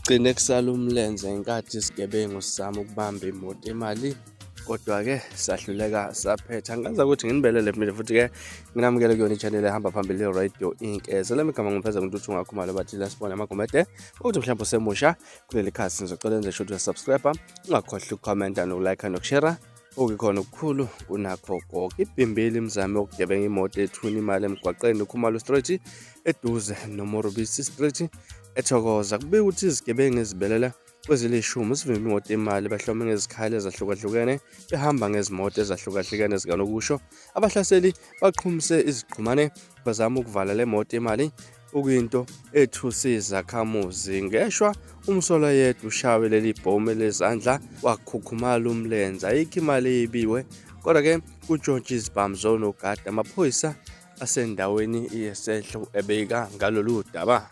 Gcine kusala umlenze ngenkathi isigebengu sizama ukubamba imoto imali, kodwa-ke sahluleka saphetha. Angazi ukuthi nginibelele mina futhi-ke nginamukele kuyona i-channel ehamba phambili ye-Radio Inkeza. Lami igama ngimfeza nguNtuthu Ngakhumalo bathile sibone amagumede ukuthi mhlawumbe usemusha kuleli khasi ngizocela nje shothi uyasubscribe, ungakhohlwa ukukhomenta nokulike nokushare. Okukhona okukhulu kunakho konke. Ibhimbili imizamo yokugebenga imoto ethuna imali emgwaqeni uKhumalo Street eduze noMorobisi Street eThokoza. Kubika ukuthi izigebengu ezibelela kwezilishumi sivimba imoto imali bahlome ngezikhali ezahlukahlukene behamba ngezimoto ezahlukahlukene zikanokusho. Abahlaseli baqhumise iziqhumane bazama ukuvala le moto imali okuyinto ethusa izakhamuzi. Ngeshwa umsolwa yedwa ushawe leli bhomu lezandla wakhukhumala umlenze. Ayikho imali eyibiwe, kodwa-ke kuntshontshe izibhamu zone ugada amaphoyisa asendaweni yesehlo ebeka ngalolu daba.